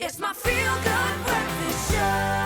It's my feel-good breakfast show.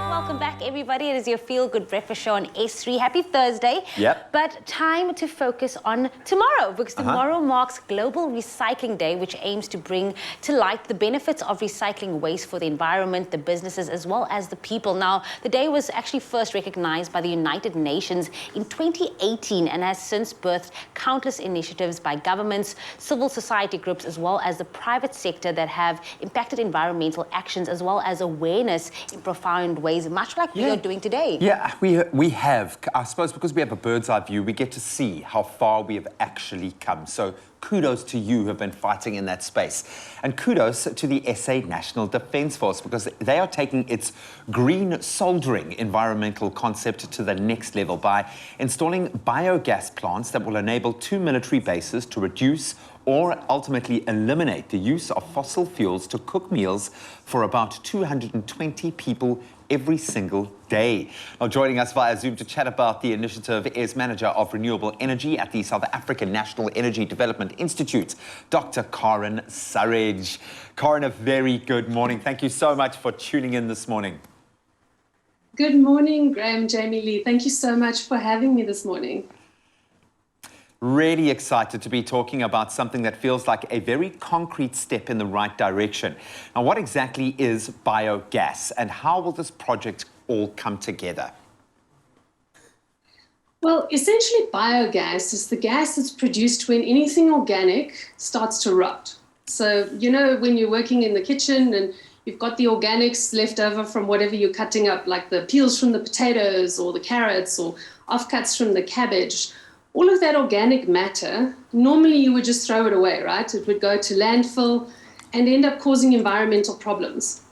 Welcome back, everybody. It is your Feel Good Breakfast Show on S3. Happy Thursday. Yep. But time to focus on tomorrow, because tomorrow marks Global Recycling Day, which aims to bring to light the benefits of recycling waste for the environment, the businesses, as well as the people. Now, the day was actually first recognized by the United Nations in 2018 and has since birthed countless initiatives by governments, civil society groups, as well as the private sector that have impacted environmental actions as well as awareness in profound ways, much like we are doing today. Yeah, we have. I suppose because we have a bird's eye view, we get to see how far we have actually come. So kudos to you who have been fighting in that space. And kudos to the SA National Defence Force, because they are taking its green soldering environmental concept to the next level by installing biogas plants that will enable 2 military bases to reduce or ultimately eliminate the use of fossil fuels to cook meals for about 220 people every single day. Now, joining us via Zoom to chat about the initiative is Manager of Renewable Energy at the South African National Energy Development Institute, Dr. Karen Surridge. Karen, a very good morning. Thank you so much for tuning in this morning. Good morning, Graham, Jamie Lee. Thank you so much for having me this morning. Really excited to be talking about something that feels like a very concrete step in the right direction. Now, what exactly is biogas and how will this project all come together? Well, essentially, biogas is the gas that's produced when anything organic starts to rot. So, you know, when you're working in the kitchen and you've got the organics left over from whatever you're cutting up, like the peels from the potatoes or the carrots or offcuts from the cabbage, all of that organic matter, normally you would just throw it away, right? It would go to landfill and end up causing environmental problems.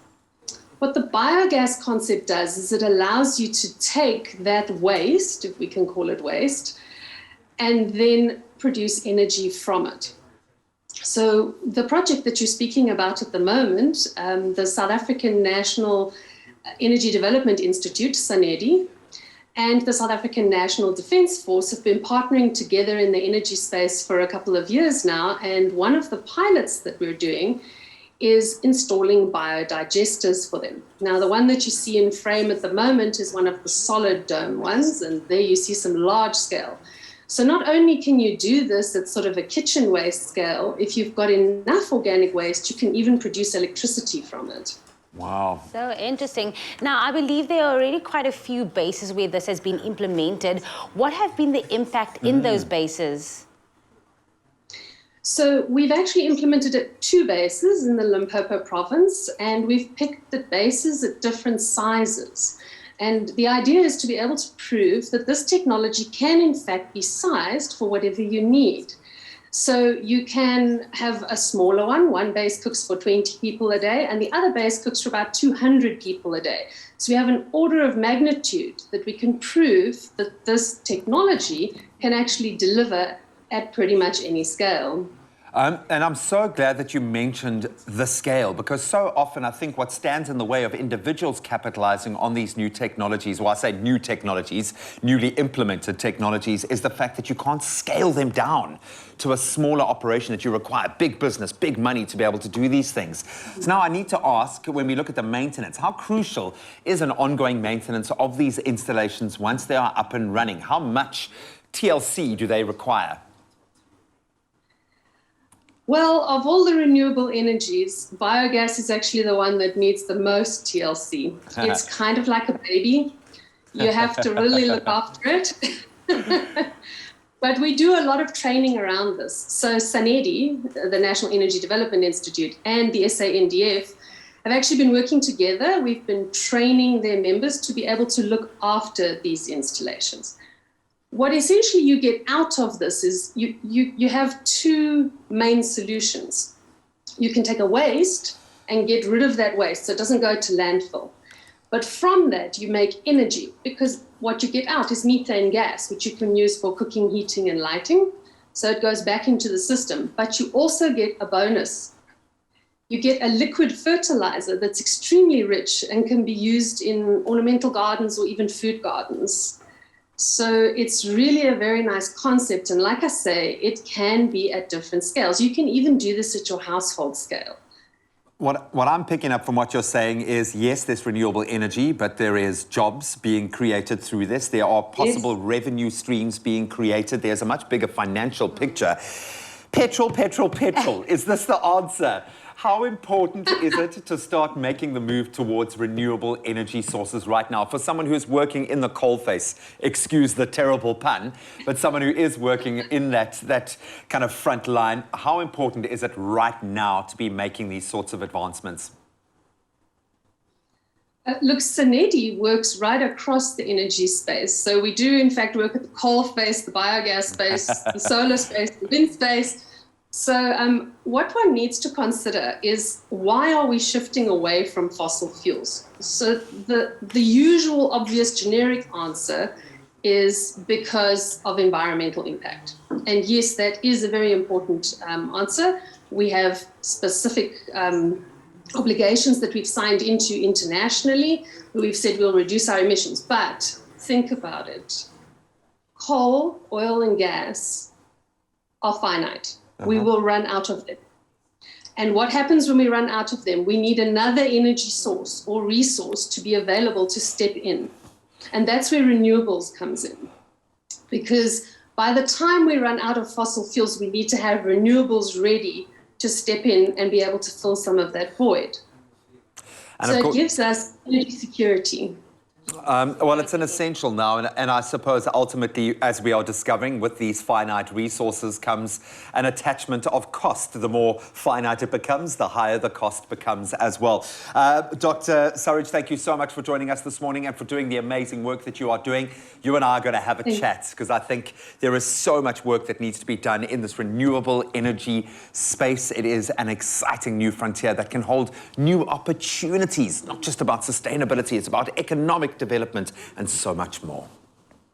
What the biogas concept does is it allows you to take that waste, if we can call it waste, and then produce energy from it. So the project that you're speaking about at the moment, the South African National Energy Development Institute, SANDF, and the South African National Defence Force have been partnering together in the energy space for a couple of years now. And one of the pilots that we're doing is installing biodigesters for them. Now, the one that you see in frame at the moment is one of the solid dome ones, and there you see some large scale. So not only can you do this at sort of a kitchen waste scale, if you've got enough organic waste, you can even produce electricity from it. Wow. So interesting. Now, I believe there are already quite a few bases where this has been implemented. What have been the impact in those bases? So we've actually implemented at 2 bases in the Limpopo province, and we've picked the bases at different sizes. And the idea is to be able to prove that this technology can, in fact, be sized for whatever you need. So you can have a smaller one base cooks for 20 people a day, and the other base cooks for about 200 people a day. So we have an order of magnitude that we can prove that this technology can actually deliver at pretty much any scale. And I'm so glad that you mentioned the scale, because so often I think what stands in the way of individuals capitalizing on these new technologies, well, I say new technologies, newly implemented technologies, is the fact that you can't scale them down to a smaller operation, that you require big business, big money to be able to do these things. So now I need to ask, when we look at the maintenance, how crucial is an ongoing maintenance of these installations once they are up and running? How much TLC do they require? Well, of all the renewable energies, biogas is actually the one that needs the most TLC. It's kind of like a baby. You have to really look after it. But we do a lot of training around this. So SANDF, the National Energy Development Institute, and the SANDF have actually been working together. We've been training their members to be able to look after these installations. What essentially you get out of this is you have 2 main solutions. You can take a waste and get rid of that waste so it doesn't go to landfill. But from that, you make energy, because what you get out is methane gas, which you can use for cooking, heating, and lighting. So it goes back into the system. But you also get a bonus. You get a liquid fertilizer that's extremely rich and can be used in ornamental gardens or even food gardens. So it's really a very nice concept. And like I say, it can be at different scales. You can even do this at your household scale. What I'm picking up from what you're saying is, yes, there's renewable energy, but there is jobs being created through this. There are possible revenue streams being created. There's a much bigger financial picture. Petrol, petrol, petrol. Is this the answer? How important is it to start making the move towards renewable energy sources right now? For someone who's working in the coalface, excuse the terrible pun, but someone who is working in that kind of front line, how important is it right now to be making these sorts of advancements? Look, SANDF works right across the energy space. So we do, in fact, work at the coal space, the biogas space, the solar space, the wind space. So what one needs to consider is, why are we shifting away from fossil fuels? So the usual, obvious, generic answer is because of environmental impact. And yes, that is a very important answer. We have specific obligations that we've signed into internationally. We've said we'll reduce our emissions, but think about it. Coal, oil, and gas are finite. We will run out of them. And what happens when we run out of them? We need another energy source or resource to be available to step in. And that's where renewables comes in. Because by the time we run out of fossil fuels, we need to have renewables ready to step in and be able to fill some of that void. And so it gives us energy security. Well, it's an essential now, and I suppose ultimately, as we are discovering, with these finite resources comes an attachment of cost. The more finite it becomes, the higher the cost becomes as well. Dr. Surridge, thank you so much for joining us this morning and for doing the amazing work that you are doing. You and I are going to have a chat, because I think there is so much work that needs to be done in this renewable energy space. It is an exciting new frontier that can hold new opportunities, not just about sustainability, it's about economic development and so much more.